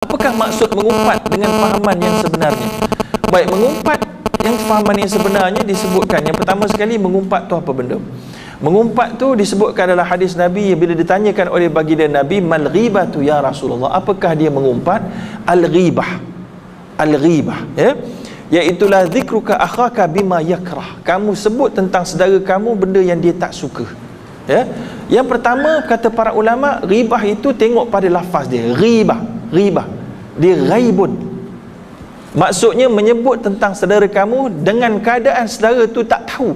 Apakah maksud mengumpat dengan fahaman yang sebenarnya? Baik, mengumpat yang fahaman yang sebenarnya disebutkan, yang pertama sekali, mengumpat tu apa benda? Mengumpat tu disebutkan dalam hadis Nabi bila ditanyakan oleh baginda Nabi, mal ghibatu ya Rasulullah, apakah dia mengumpat? Al-ghibah, ya, iaitulah zikruka akhaka bima yakrah, kamu sebut tentang saudara kamu benda yang dia tak suka. Ya, yang pertama kata para ulama, ghibah itu tengok pada lafaz dia, ghibah dia ghaibun, maksudnya menyebut tentang saudara kamu dengan keadaan saudara tu tak tahu.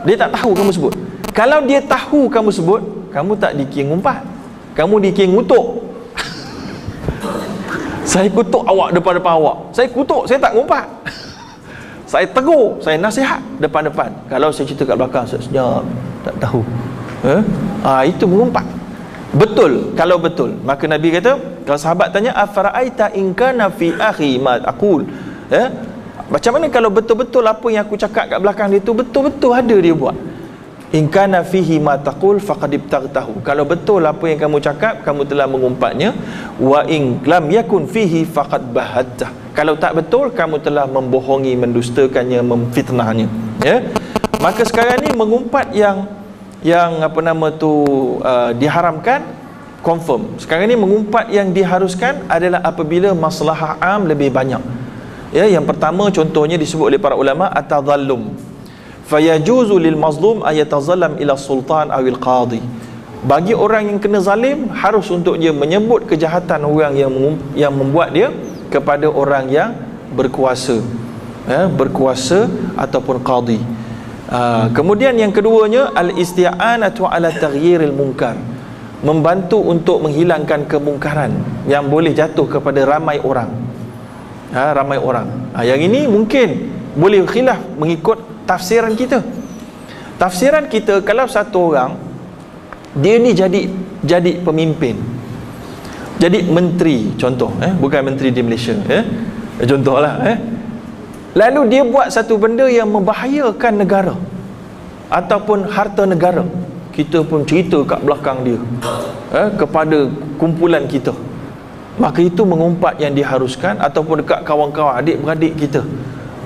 Dia tak tahu kamu sebut. Kalau dia tahu kamu sebut, kamu tak dikira ngumpat, kamu dikira ngutuk. Saya kutuk awak depan-depan awak, saya kutuk, saya tak ngumpat. Saya tegur, saya nasihat depan-depan. Kalau saya cerita kat belakang, saya senyap, tak tahu. Itu mengumpat. Betul, kalau betul. Maka Nabi kata, kalau sahabat tanya, afara'aita in kana fi akhi ma aqul, macam mana kalau betul-betul apa yang aku cakap kat belakang dia tu betul-betul ada dia buat? In kana fihi ma taqul faqad ibtaghtahu, kalau betul apa yang kamu cakap, kamu telah mengumpatnya. Wa in lam yakun fihi faqad bahattah, kalau tak betul, kamu telah membohongi, mendustakannya, memfitnahnya. Ya, maka sekarang ni mengumpat yang apa nama tu diharamkan, confirm. Sekarang ni mengumpat yang diharuskan adalah apabila maslahah am lebih banyak. Ya, yang pertama contohnya disebut oleh para ulama, atadhallum, fayajuzu lil mazlum ayatazallam ila sultan awil qadi. Bagi orang yang kena zalim, harus untuk dia menyebut kejahatan orang yang membuat dia kepada orang yang berkuasa, berkuasa ataupun qadi. Kemudian yang keduanya, al-isti'anatu ala taghyiril munkar, membantu untuk menghilangkan kemungkaran yang boleh jatuh kepada ramai orang. Yang ini mungkin boleh khilaf mengikut tafsiran kita. Tafsiran kita, kalau satu orang dia ni jadi pemimpin, jadi menteri, contoh, bukan menteri di Malaysia, contohlah, lalu dia buat satu benda yang membahayakan negara ataupun harta negara, kita pun cerita kat belakang dia, kepada kumpulan kita, maka itu mengumpat yang diharuskan. Ataupun dekat kawan-kawan, adik-beradik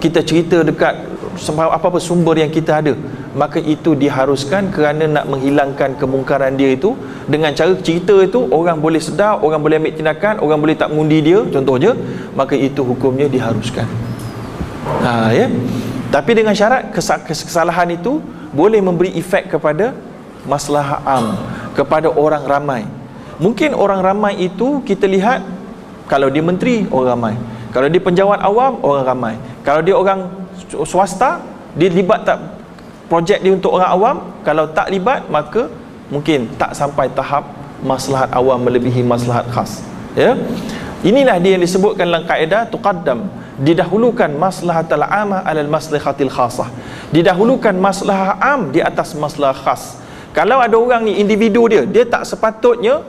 kita cerita dekat apa-apa sumber yang kita ada, maka itu diharuskan kerana nak menghilangkan kemungkaran dia itu. Dengan cara cerita itu, orang boleh sedar, orang boleh ambil tindakan, orang boleh tak mengundi dia, contohnya, maka itu hukumnya diharuskan. Ya. Tapi dengan syarat kesalahan itu boleh memberi efek kepada maslahah am, kepada orang ramai. Mungkin orang ramai itu kita lihat, kalau dia menteri, orang ramai. Kalau dia penjawat awam, orang ramai. Kalau dia orang swasta, dia libat tak projek dia untuk orang awam. Kalau tak libat, maka mungkin tak sampai tahap maslahat awam melebihi maslahat khas. Ya, inilah dia yang disebutkan dalam kaedah tuqaddam, didahulukan maslahatul amah alal maslahatil khasah, didahulukan maslahah am di atas maslahah khas. Kalau ada orang ni, individu dia tak sepatutnya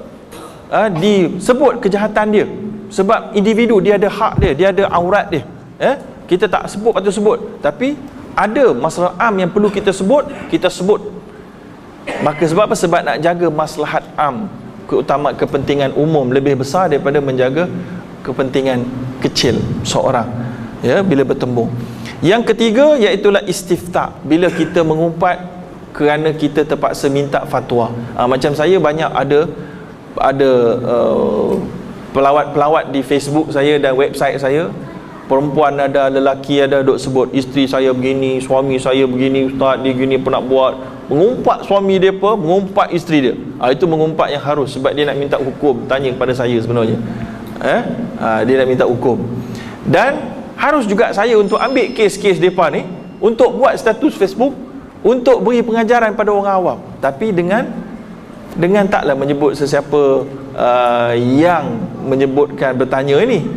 disebut kejahatan dia, sebab individu dia ada hak dia ada aurat dia, kita tak sebut patut sebut, tapi ada masalah am yang perlu kita sebut, kita sebut. Maka sebab apa? Sebab nak jaga maslahat am, keutamaan kepentingan umum lebih besar daripada menjaga kepentingan kecil seorang, bila bertembung. Yang ketiga, iaitulah istifta, bila kita mengumpat kerana kita terpaksa minta fatwa. Macam saya banyak ada pelawat-pelawat di Facebook saya dan website saya, perempuan ada, lelaki ada, duk sebut isteri saya begini, suami saya begini, ustaz dia gini pernah buat, mengumpat suami dia apa, mengumpat isteri dia. Itu mengumpat yang harus, sebab dia nak minta hukum. Tanya kepada saya sebenarnya, dia nak minta hukum. Dan harus juga saya untuk ambil kes-kes mereka ni, untuk buat status Facebook, untuk beri pengajaran pada orang awam, tapi dengan taklah menyebut sesiapa yang menyebutkan bertanya ini,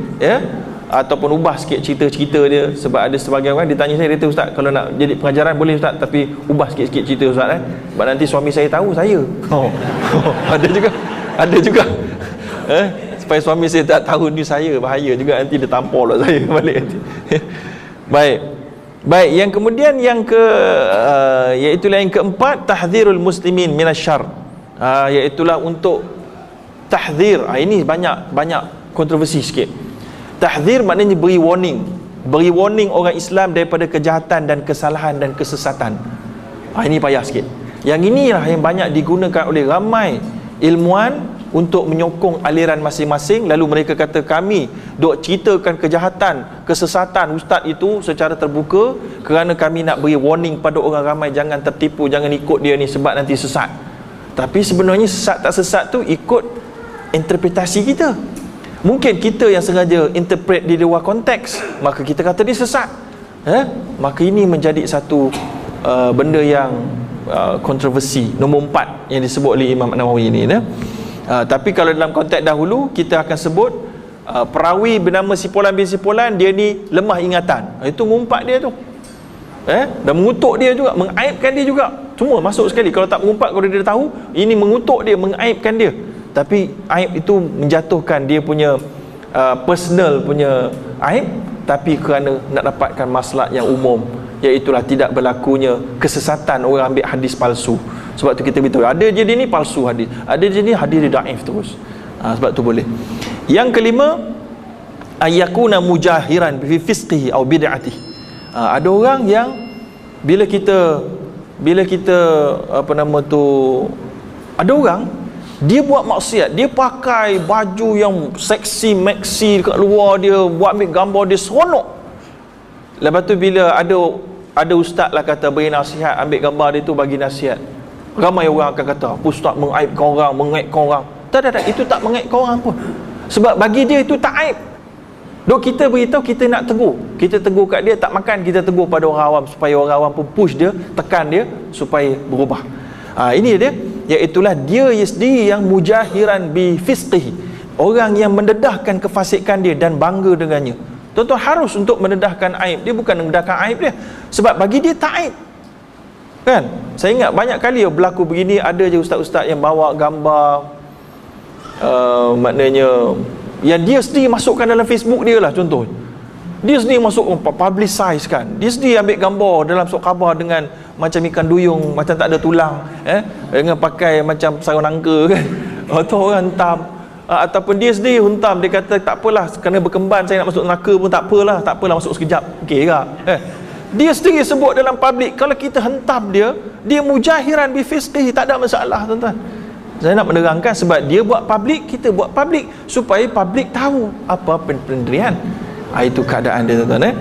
ataupun ubah sikit cerita-cerita dia. Sebab ada sebagian orang ditanya saya, dia kata, ustaz, kalau nak jadi pengajaran boleh ustaz, tapi ubah sikit-sikit cerita ustaz, sebab nanti suami saya tahu saya. Ada juga supaya suami saya tak tahu ni saya, bahaya juga, nanti dia tampol lah saya balik nanti. Baik, yang kemudian iaitulah yang keempat, tahdzirul muslimin minasyarr, iaitulah untuk tahdzir. Ini banyak kontroversi sikit. Tahdzir maknanya beri warning. Beri warning orang Islam daripada kejahatan dan kesalahan dan kesesatan. Ini payah sikit. Yang inilah yang banyak digunakan oleh ramai ilmuwan untuk menyokong aliran masing-masing. Lalu mereka kata kami duk ceritakan kejahatan, kesesatan ustaz itu secara terbuka kerana kami nak beri warning pada orang ramai jangan tertipu, jangan ikut dia ni sebab nanti sesat. Tapi sebenarnya sesat tak sesat tu ikut interpretasi kita. Mungkin kita yang sengaja interpret di luar konteks, maka kita kata dia sesat. Maka ini menjadi satu benda yang kontroversi nombor 4 yang disebut oleh Imam Nawawi ni. Tapi kalau dalam konteks dahulu kita akan sebut perawi bernama Sipolan bin Sipolan, dia ni lemah ingatan. Itu ngumpat dia tu. Dan mengutuk dia juga, mengaibkan dia juga. Semua masuk sekali. Kalau tak mengumpat, kalau dia tahu, ini mengutuk dia, mengaibkan dia. Tapi aib itu menjatuhkan dia punya personal punya aib, tapi kerana nak dapatkan maslahat yang umum, iaitulah tidak berlakunya kesesatan orang ambil hadis palsu. Sebab tu kita beritahu ada je dia ni palsu hadis, ada je ni hadis dia daif terus. Sebab tu boleh. Yang kelima, ayyakuna mujahiran fi fisqihi atau bid'atihi. Ada orang yang bila kita ada orang dia buat maksiat, dia pakai baju yang seksi maxi dekat luar, dia buat ambil gambar dia seronok. Lepas tu bila ada ustaz lah kata beri nasihat, ambil gambar dia tu bagi nasihat, ramai orang akan kata ustaz mengaibkan orang. Tak, itu tak mengaibkan orang pun. Sebab bagi dia itu tak aib. Dok kita beritahu, kita nak tegur. Kita tegur kat dia tak makan, kita tegur pada orang awam supaya orang awam pun push dia, tekan dia supaya berubah. Ini dia, iaitulah dia sendiri yang mujahiran bi fisqihi. Orang yang mendedahkan kefasikan dia dan bangga dengannya. Tuan-tuan harus untuk mendedahkan aib. Dia bukan mendedahkan aib dia, sebab bagi dia tak aib. Kan? Saya ingat banyak kali berlaku begini, ada je ustaz-ustaz yang bawa gambar maknanya yang dia sendiri masukkan dalam Facebook dia lah, contoh. Dia sendiri masuk publicize kan. Dia sendiri ambil gambar dalam surat khabar dengan macam ikan duyung, macam tak ada tulang, dengan pakai macam sarung nangka kan. Atau orang hentam, ataupun dia sendiri hentam, dia kata tak apalah, kerana berkemban saya nak masuk neraka pun tak apalah masuk sekejap. Okey ke? Dia sendiri sebut dalam public. Kalau kita hentam dia mujahiran bi fisqihi, tak ada masalah tuan-tuan. Saya nak menerangkan sebab dia buat public, kita buat public supaya public tahu apa pendirian. Itu keadaan dia tuan-tuan.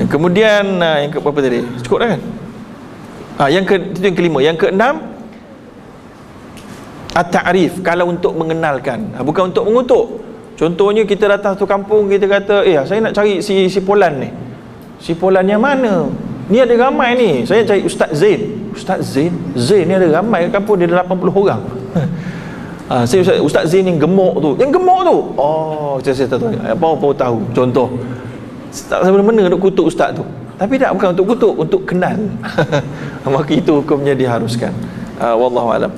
Kemudian yang ke berapa tadi? Cukup dah kan? Itu yang kelima. Yang keenam, at-ta'rif, kalau untuk mengenalkan, bukan untuk mengutuk. Contohnya kita datang satu kampung, kita kata saya nak cari si Polan ni. Si Polan yang mana? Ni ada ramai ni, saya cari Ustaz Zain. Ustaz Zain ni ada ramai kat kampung, dia ada 80 orang. Saya Ustaz Zain yang gemuk tu. Saya tahu. Apa-apa tahu. Contoh, tak mana nak kutuk ustaz tu. Tapi tak, bukan untuk kutuk, untuk kenal. Maka itu hukumnya diharuskan. Wallahu alam.